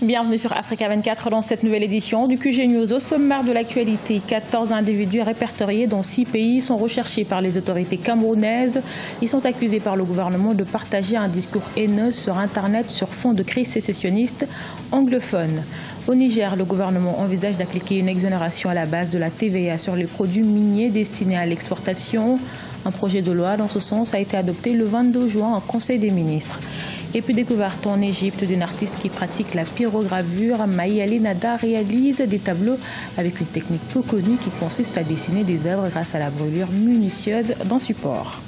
Bienvenue sur Africa 24 dans cette nouvelle édition du QG News. Au sommaire de l'actualité, 14 individus répertoriés dans 6 pays sont recherchés par les autorités camerounaises. Ils sont accusés par le gouvernement de partager un discours haineux sur Internet sur fond de crise sécessionniste anglophone. Au Niger, le gouvernement envisage d'appliquer une exonération à la base de la TVA sur les produits miniers destinés à l'exportation. Un projet de loi dans ce sens a été adopté le 22 juin en Conseil des ministres. Et puis découverte en Égypte d'une artiste qui pratique la pyrogravure, Maï Ali Nada réalise des tableaux avec une technique peu connue qui consiste à dessiner des œuvres grâce à la brûlure minutieuse d'un support.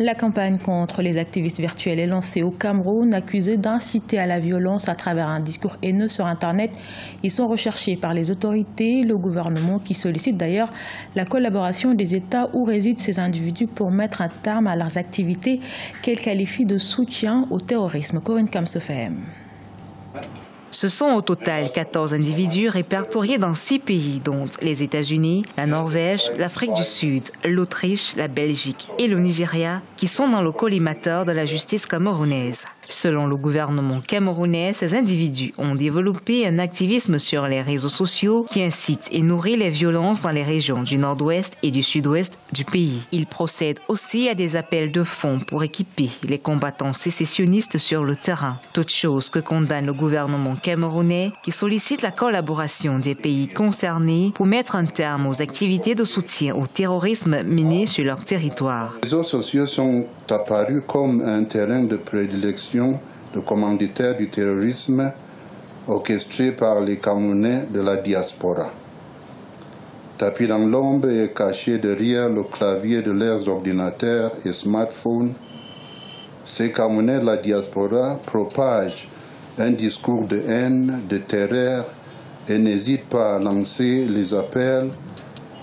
La campagne contre les activistes virtuels est lancée au Cameroun, accusés d'inciter à la violence à travers un discours haineux sur Internet. Ils sont recherchés par les autorités, le gouvernement qui sollicite d'ailleurs la collaboration des États où résident ces individus pour mettre un terme à leurs activités qu'elle qualifie de soutien au terrorisme. Corinne Kamsefem. Ce sont au total 14 individus répertoriés dans 6 pays, dont les États-Unis, la Norvège, l'Afrique du Sud, l'Autriche, la Belgique et le Nigeria, qui sont dans le collimateur de la justice camerounaise. Selon le gouvernement camerounais, ces individus ont développé un activisme sur les réseaux sociaux qui incite et nourrit les violences dans les régions du nord-ouest et du sud-ouest du pays. Ils procèdent aussi à des appels de fonds pour équiper les combattants sécessionnistes sur le terrain. Toute chose que condamne le gouvernement camerounais qui sollicite la collaboration des pays concernés pour mettre un terme aux activités de soutien au terrorisme menées sur leur territoire. Les réseaux sociaux sont apparus comme un terrain de prédilection de commanditaires du terrorisme orchestré par les Camerounais de la diaspora. Tapis dans l'ombre et cachés derrière le clavier de leurs ordinateurs et smartphones, ces Camerounais de la diaspora propagent un discours de haine, de terreur et n'hésitent pas à lancer les appels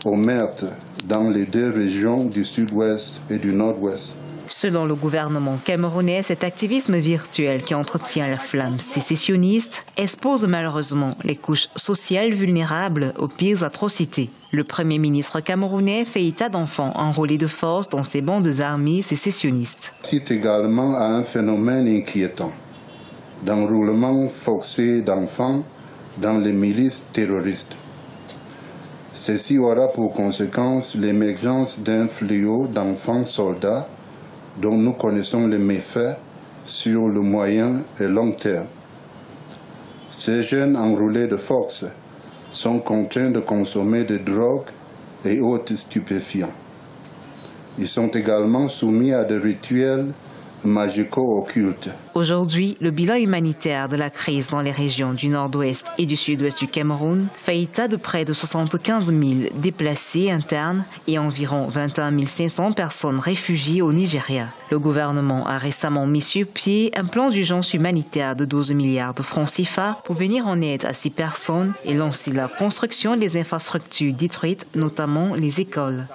au meurtre dans les 2 régions du sud-ouest et du nord-ouest. Selon le gouvernement camerounais, cet activisme virtuel qui entretient la flamme sécessionniste expose malheureusement les couches sociales vulnérables aux pires atrocités. Le Premier ministre camerounais fait état d'enfants enrôlés de force dans ces bandes armées sécessionnistes. C'est également à un phénomène inquiétant d'enrôlement forcé d'enfants dans les milices terroristes. Ceci aura pour conséquence l'émergence d'un fléau d'enfants soldats dont nous connaissons les méfaits sur le moyen et long terme. Ces jeunes enrôlés de force sont contraints de consommer des drogues et autres stupéfiants. Ils sont également soumis à des rituels magico-occultes. Aujourd'hui, le bilan humanitaire de la crise dans les régions du nord-ouest et du sud-ouest du Cameroun fait état de près de 75 000 déplacés internes et environ 21 500 personnes réfugiées au Nigeria. Le gouvernement a récemment mis sur pied un plan d'urgence humanitaire de 12 milliards de francs CFA pour venir en aide à ces personnes et lancer la construction des infrastructures détruites, notamment les écoles.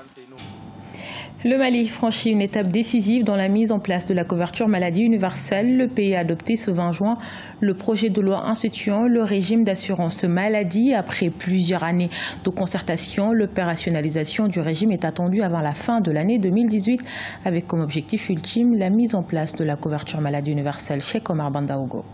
Le Mali franchit une étape décisive dans la mise en place de la couverture maladie universelle. Le pays a adopté ce 20 juin le projet de loi instituant le régime d'assurance maladie. Après plusieurs années de concertation, l'opérationnalisation du régime est attendue avant la fin de l'année 2018 avec comme objectif ultime la mise en place de la couverture maladie universelle. Cheikh Omar Bandaogo.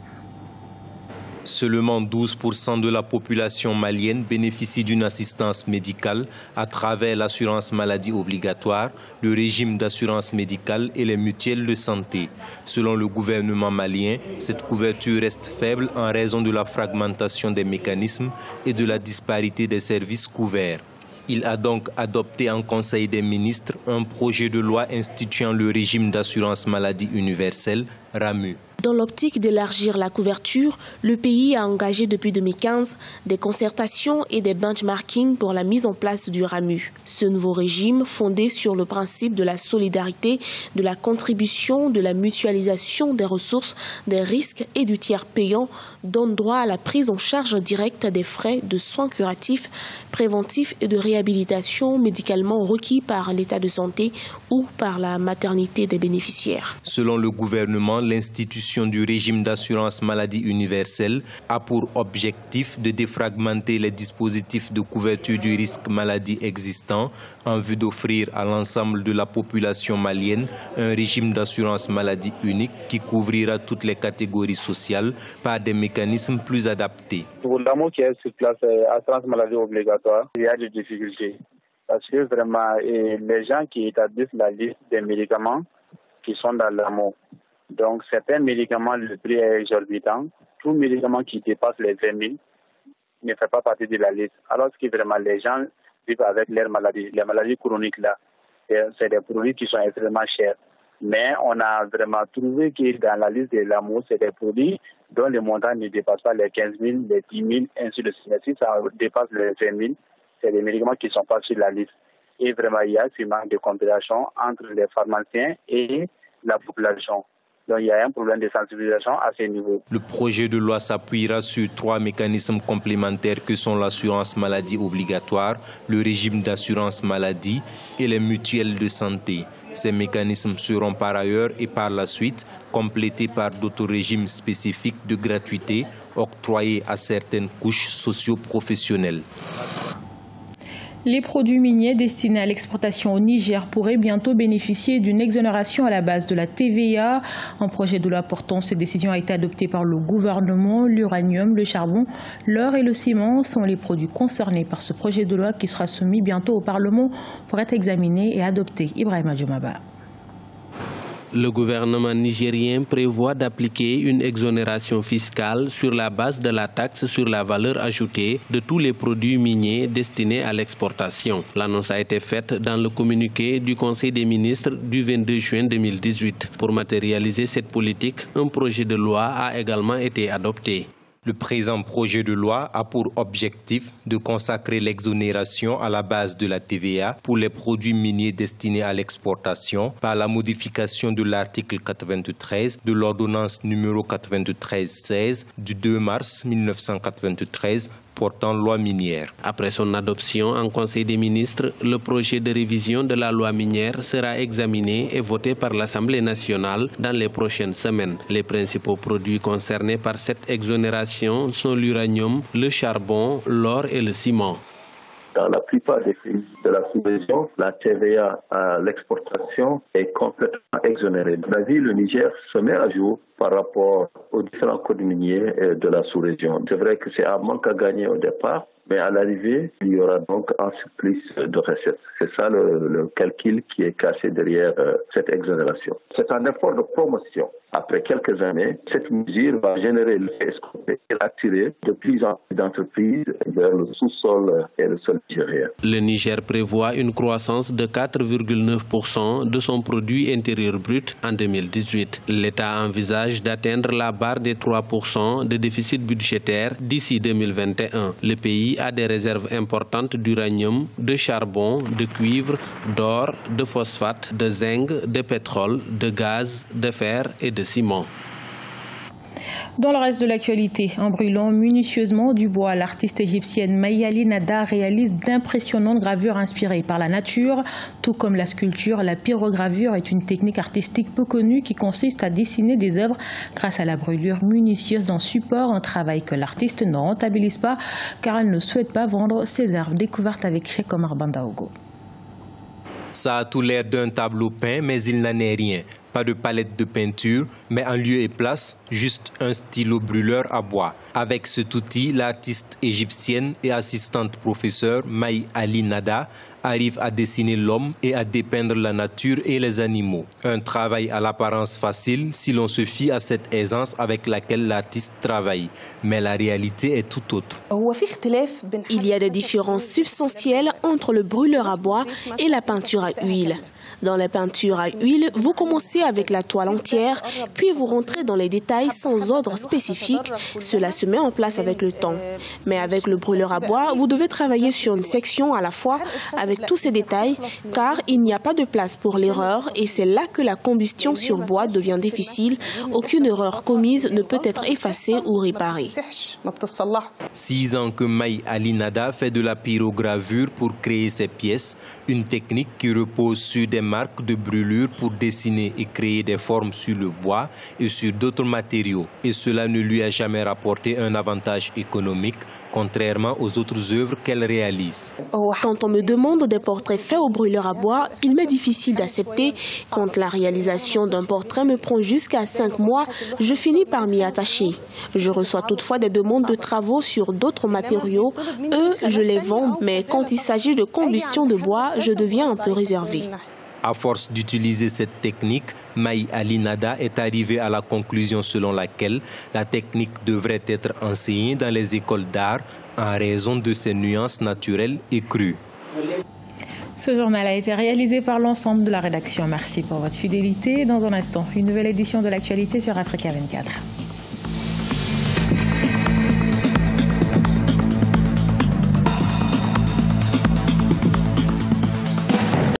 Seulement 12% de la population malienne bénéficie d'une assistance médicale à travers l'assurance maladie obligatoire, le régime d'assurance médicale et les mutuelles de santé. Selon le gouvernement malien, cette couverture reste faible en raison de la fragmentation des mécanismes et de la disparité des services couverts. Il a donc adopté en Conseil des ministres un projet de loi instituant le régime d'assurance maladie universelle, RAMU. Dans l'optique d'élargir la couverture, le pays a engagé depuis 2015 des concertations et des benchmarkings pour la mise en place du RAMU. Ce nouveau régime, fondé sur le principe de la solidarité, de la contribution, de la mutualisation des ressources, des risques et du tiers payant, donne droit à la prise en charge directe des frais de soins curatifs, préventifs et de réhabilitation médicalement requis par l'état de santé ou par la maternité des bénéficiaires. Selon le gouvernement, l'institution du régime d'assurance maladie universelle a pour objectif de défragmenter les dispositifs de couverture du risque maladie existants en vue d'offrir à l'ensemble de la population malienne un régime d'assurance maladie unique qui couvrira toutes les catégories sociales par des mécanismes plus adaptés. Pour l'AMO qui est sur place, assurance maladie obligatoire, il y a des difficultés. Parce que vraiment, les gens qui établissent la liste des médicaments qui sont dans l'AMO, donc certains médicaments, le prix est exorbitant. Tout médicament qui dépasse les 20 000 ne fait pas partie de la liste. Alors que vraiment les gens vivent avec leurs maladies. Les maladies chroniques là, c'est des produits qui sont extrêmement chers. Mais on a vraiment trouvé que dans la liste de l'AMO, c'est des produits dont le montant ne dépasse pas les 15 000, les 10 000, ainsi de suite. Si ça dépasse les 20 000, c'est des médicaments qui ne sont pas sur la liste. Et vraiment, il y a ce manque de compréhension entre les pharmaciens et la population. Donc, il y a un problème de sensibilisation à ce niveau. Le projet de loi s'appuiera sur 3 mécanismes complémentaires que sont l'assurance maladie obligatoire, le régime d'assurance maladie et les mutuelles de santé. Ces mécanismes seront par ailleurs et par la suite complétés par d'autres régimes spécifiques de gratuité octroyés à certaines couches socio-professionnelles. Les produits miniers destinés à l'exportation au Niger pourraient bientôt bénéficier d'une exonération à la base de la TVA. Un projet de loi portant cette décision a été adopté par le gouvernement. L'uranium, le charbon, l'or et le ciment sont les produits concernés par ce projet de loi qui sera soumis bientôt au Parlement pour être examiné et adopté. Ibrahima Djoumaba. Le gouvernement nigérien prévoit d'appliquer une exonération fiscale sur la base de la taxe sur la valeur ajoutée de tous les produits miniers destinés à l'exportation. L'annonce a été faite dans le communiqué du Conseil des ministres du 22 juin 2018. Pour matérialiser cette politique, un projet de loi a également été adopté. Le présent projet de loi a pour objectif de consacrer l'exonération à la base de la TVA pour les produits miniers destinés à l'exportation par la modification de l'article 93 de l'ordonnance numéro 93-16 du 2 mars 1993 portant loi minière. Après son adoption en Conseil des ministres, le projet de révision de la loi minière sera examiné et voté par l'Assemblée nationale dans les prochaines semaines. Les principaux produits concernés par cette exonération sont l'uranium, le charbon, l'or et le ciment. Dans la plupart des pays de la sous-région, la TVA à l'exportation est complètement exonérée. Le Niger se met à jour par rapport aux différents codes miniers de la sous-région. C'est vrai que c'est un manque à gagner au départ, mais à l'arrivée, il y aura donc un surplus de recettes. C'est ça le calcul qui est caché derrière cette exonération. C'est un effort de promotion. Après quelques années, cette mesure va générer l'effet escompté et attirer de plus en plus d'entreprises vers le sous-sol et le sol nigérien. Le Niger prévoit une croissance de 4,9% de son produit intérieur brut en 2018. L'État envisage d'atteindre la barre des 3% de déficit budgétaire d'ici 2021. Le pays a des réserves importantes d'uranium, de charbon, de cuivre, d'or, de phosphate, de zinc, de pétrole, de gaz, de fer et de ciment. Dans le reste de l'actualité, en brûlant minutieusement du bois, l'artiste égyptienne Mayali Nada réalise d'impressionnantes gravures inspirées par la nature. Tout comme la sculpture, la pyrogravure est une technique artistique peu connue qui consiste à dessiner des œuvres grâce à la brûlure minutieuse d'un support, un travail que l'artiste ne rentabilise pas car elle ne souhaite pas vendre ses œuvres. Découverte avec Cheikh Omar Bandaogo. Ça a tout l'air d'un tableau peint, mais il n'en est rien. Pas de palette de peinture, mais en lieu et place, juste un stylo brûleur à bois. Avec cet outil, l'artiste égyptienne et assistante professeure Mayali Nada arrive à dessiner l'homme et à dépeindre la nature et les animaux. Un travail à l'apparence facile si l'on se fie à cette aisance avec laquelle l'artiste travaille. Mais la réalité est tout autre. Il y a des différences substantielles entre le brûleur à bois et la peinture à huile. Dans la peinture à huile, vous commencez avec la toile entière, puis vous rentrez dans les détails sans ordre spécifique. Cela se met en place avec le temps. Mais avec le brûleur à bois, vous devez travailler sur une section à la fois avec tous ces détails, car il n'y a pas de place pour l'erreur et c'est là que la combustion sur bois devient difficile. Aucune erreur commise ne peut être effacée ou réparée. 6 ans que Mayali Nada fait de la pyrogravure pour créer ses pièces, une technique qui repose sur des marques de brûlure pour dessiner et créer des formes sur le bois et sur d'autres matériaux. Et cela ne lui a jamais rapporté un avantage économique, contrairement aux autres œuvres qu'elle réalise. Quand on me demande des portraits faits au brûleur à bois, il m'est difficile d'accepter. Quand la réalisation d'un portrait me prend jusqu'à 5 mois, je finis par m'y attacher. Je reçois toutefois des demandes de travaux sur d'autres matériaux. Eux, je les vends, mais quand il s'agit de combustion de bois, je deviens un peu réservé. À force d'utiliser cette technique, Maï Ali Nada est arrivé à la conclusion selon laquelle la technique devrait être enseignée dans les écoles d'art en raison de ses nuances naturelles et crues. Ce journal a été réalisé par l'ensemble de la rédaction. Merci pour votre fidélité. Dans un instant, une nouvelle édition de l'actualité sur Africa 24.